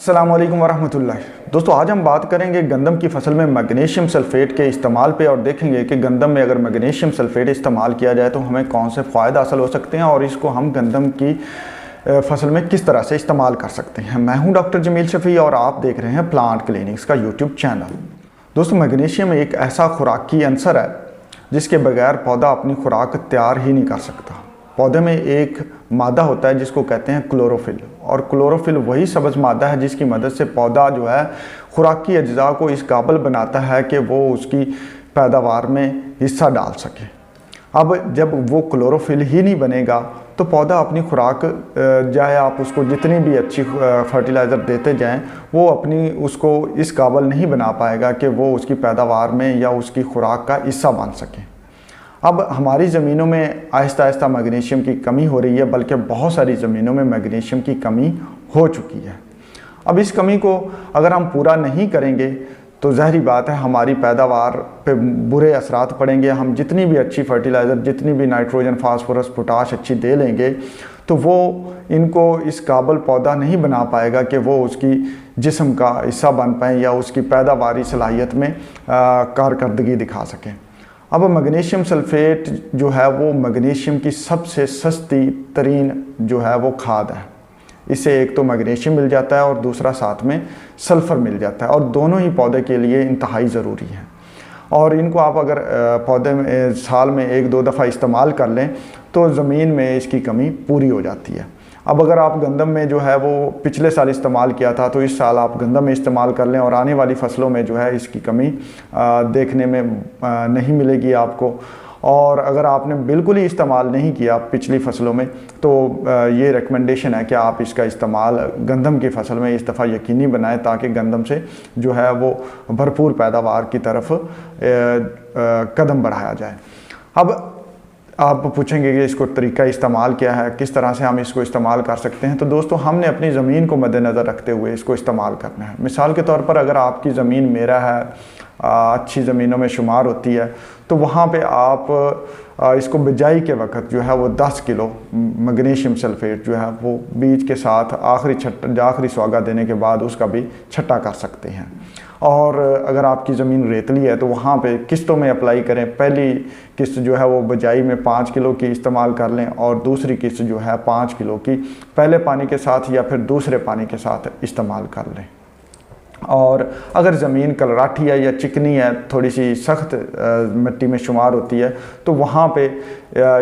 अस्सलामुअलैकुम वरहमतुल्लाह। दोस्तों आज हम बात करेंगे गंदम की फसल में मैग्नीशियम सल्फेट के इस्तेमाल पे और देखेंगे कि गंदम में अगर मैग्नीशियम सल्फेट इस्तेमाल किया जाए तो हमें कौन से फ़ायदे हासिल हो सकते हैं और इसको हम गंदम की फसल में किस तरह से इस्तेमाल कर सकते हैं। मैं हूं डॉक्टर जमील शफ़ी और आप देख रहे हैं प्लांट क्लिनिक्स का यूट्यूब चैनल। दोस्तों मैग्नीशियम एक ऐसा खुराकी अंसर है जिसके बगैर पौधा अपनी खुराक तैयार ही नहीं कर सकता। पौधे में एक मादा होता है जिसको कहते हैं क्लोरोफिल, और क्लोरोफिल वही सब्ज़ मादा है जिसकी मदद से पौधा जो है खुराकी अज्जा को इस काबिल बनाता है कि वो उसकी पैदावार में हिस्सा डाल सके। अब जब वो क्लोरोफिल ही नहीं बनेगा तो पौधा अपनी खुराक चाहे आप उसको जितनी भी अच्छी फर्टिलाइज़र देते जाएं वो अपनी उसको इस काबिल नहीं बना पाएगा कि वो उसकी पैदावार में या उसकी खुराक का हिस्सा बन सके। अब हमारी ज़मीनों में आहिस्ता आहिस्ता मैग्नीशियम की कमी हो रही है, बल्कि बहुत सारी ज़मीनों में मैग्नीशियम की कमी हो चुकी है। अब इस कमी को अगर हम पूरा नहीं करेंगे तो ज़ाहिरी बात है हमारी पैदावार पे बुरे असरात पड़ेंगे। हम जितनी भी अच्छी फर्टिलाइज़र, जितनी भी नाइट्रोजन, फास्फोरस, पोटाश अच्छी दे लेंगे तो वो इनको इस काबिल पौधा नहीं बना पाएगा कि वो उसकी जिस्म का हिस्सा बन पाएँ या उसकी पैदावारी सलाहियत में कारकर्दगी दिखा सकें। अब मैग्नीशियम सल्फेट जो है वो मैग्नीशियम की सबसे सस्ती तरीन जो है वो खाद है। इससे एक तो मैग्नीशियम मिल जाता है और दूसरा साथ में सल्फ़र मिल जाता है, और दोनों ही पौधे के लिए इंतहाई ज़रूरी है। और इनको आप अगर पौधे में साल में 1-2 दफ़ा इस्तेमाल कर लें तो ज़मीन में इसकी कमी पूरी हो जाती है। अब अगर आप गंदम में जो है वो पिछले साल इस्तेमाल किया था तो इस साल आप गंदम में इस्तेमाल कर लें और आने वाली फसलों में जो है इसकी कमी देखने में नहीं मिलेगी आपको। और अगर आपने बिल्कुल ही इस्तेमाल नहीं किया पिछली फसलों में तो ये रिकमेंडेशन है कि आप इसका इस्तेमाल गंदम की फसल में इस दफ़ा यकीनी बनाएं ताकि गंदम से जो है वो भरपूर पैदावार की तरफ कदम बढ़ाया जाए। अब आप पूछेंगे कि इसको तरीका इस्तेमाल क्या है, किस तरह से हम इसको इस्तेमाल कर सकते हैं। तो दोस्तों हमने अपनी ज़मीन को मद्देनज़र रखते हुए इसको इस्तेमाल करना है। मिसाल के तौर पर अगर आपकी ज़मीन मेरा है अच्छी ज़मीनों में शुमार होती है तो वहाँ पे आप इसको बिजाई के वक्त जो है वो 10 किलो मैग्नीशियम सल्फेट जो है वो बीज के साथ आखिरी स्वागा देने के बाद उसका भी छट्टा कर सकते हैं। और अगर आपकी ज़मीन रेतली है तो वहाँ पे किस्तों में अप्लाई करें। पहली किस्त जो है वो बिजाई में 5 किलो की इस्तेमाल कर लें और दूसरी किस्त जो है 5 किलो की पहले पानी के साथ या फिर दूसरे पानी के साथ इस्तेमाल कर लें। और अगर ज़मीन कलराठी है या चिकनी है, थोड़ी सी सख्त मिट्टी में शुमार होती है तो वहाँ पे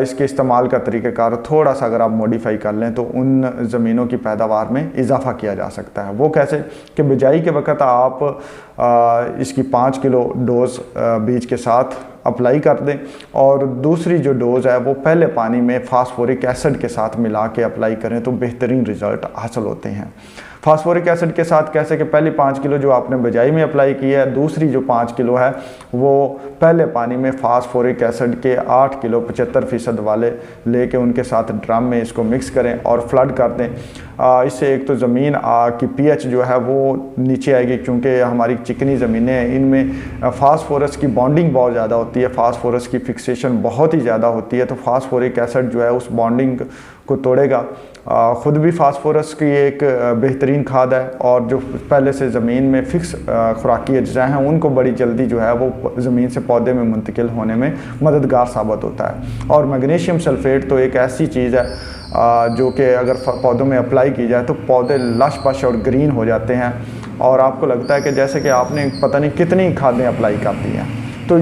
इसके इस्तेमाल का तरीक़ाकार थोड़ा सा अगर आप मॉडिफाई कर लें तो उन ज़मीनों की पैदावार में इजाफ़ा किया जा सकता है। वो कैसे कि बिजाई के वक्त आप इसकी 5 किलो डोज़ बीज के साथ अप्लाई कर दें और दूसरी जो डोज़ है वो पहले पानी में फास्फोरिक एसिड के साथ मिला के अप्लाई करें तो बेहतरीन रिज़ल्ट हासिल होते हैं। फास्फोरिक एसिड के साथ कैसे कि पहली 5 किलो जो आपने बिजाई में अप्लाई की है, दूसरी जो 5 किलो है वो पहले पानी में फास्फोरिक एसिड के 8 किलो 75% वाले लेके उनके साथ ड्रम में इसको मिक्स करें और फ्लड कर दें। इससे एक तो ज़मीन की पीएच जो है वो नीचे आएगी, क्योंकि हमारी चिकनी ज़मीनें हैं इनमें फास्फोरस की बॉन्डिंग बहुत ज़्यादा होती है, फास्फोरस की फिक्सेशन बहुत ही ज़्यादा होती है। तो फास्फोरिक एसिड जो है उस बॉन्डिंग को तोड़ेगा। ख़ुद भी फास्फोरस की एक बेहतरीन खाद है और जो पहले से ज़मीन में फ़िक्स खुराकी अज्जा हैं उनको बड़ी जल्दी जो है वो ज़मीन से पौधे में मुंतकिल होने में मददगार साबित होता है। और मैग्नीशियम सल्फेट तो एक ऐसी चीज़ है जो कि अगर पौधों में अप्लाई की जाए तो पौधे लश पश और ग्रीन हो जाते हैं और आपको लगता है कि जैसे कि आपने पता नहीं कितनी खादें अप्लाई कर दी हैं। तो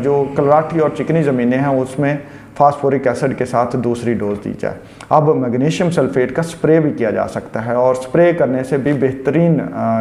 जो कलराठी और चिकनी ज़मीनें हैं उसमें फास्फोरिक एसिड के साथ दूसरी डोज दी जाए। अब मैग्नीशियम सल्फेट का स्प्रे भी किया जा सकता है और स्प्रे करने से भी बेहतरीन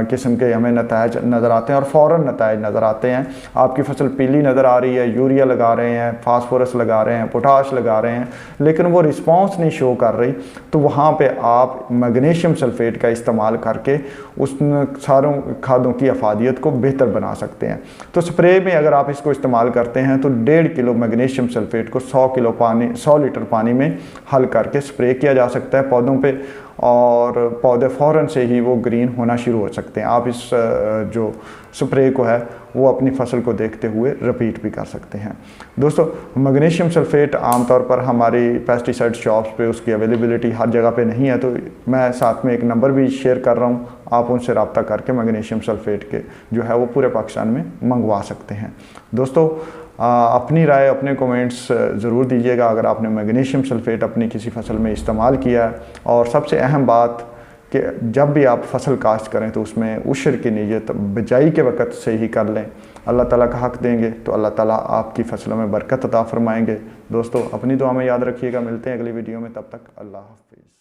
किस्म के हमें नतायज नज़र आते हैं और फ़ौरन नतायज नज़र आते हैं। आपकी फसल पीली नज़र आ रही है, यूरिया लगा रहे हैं, फास्फोरस लगा रहे हैं, पोटाश लगा रहे हैं, लेकिन वो रिस्पॉन्स नहीं शो कर रही, तो वहाँ पर आप मैग्नीशियम सल्फेट का इस्तेमाल करके उस सारों खादों की अफादियत को बेहतर बना सकते हैं। तो स्प्रे में अगर आप इसको इस्तेमाल करते हैं तो 1.5 किलो मैग्नीशियम सल्फेट को 100 लीटर पानी में हल करके स्प्रे किया जा सकता है पौधों पे और पौधे फ़ौरन से ही वो ग्रीन होना शुरू हो सकते हैं। आप इस जो स्प्रे को है वो अपनी फसल को देखते हुए रिपीट भी कर सकते हैं। दोस्तों, मैग्नीशियम सल्फेट आमतौर पर हमारी पेस्टिसाइड शॉप्स पे उसकी अवेलेबिलिटी हर जगह पे नहीं है, तो मैं साथ में एक नंबर भी शेयर कर रहा हूँ, आप उनसे रब्ता करके मैग्नीशियम सल्फेट के जो है वो पूरे पाकिस्तान में मंगवा सकते हैं। दोस्तों अपनी राय, अपने कमेंट्स ज़रूर दीजिएगा अगर आपने मैग्नीशियम सल्फेट अपनी किसी फसल में इस्तेमाल किया है। और सबसे अहम बात कि जब भी आप फसल काश्त करें तो उसमें उशर की नीयत बिजाई के वक़्त से ही कर लें। अल्लाह ताला का हक़ देंगे तो अल्लाह ताला आपकी फसलों में बरकत अता फरमाएंगे। दोस्तों अपनी दुआ में याद रखिएगा। मिलते हैं अगली वीडियो में, तब तक अल्लाह हाफ़िज़।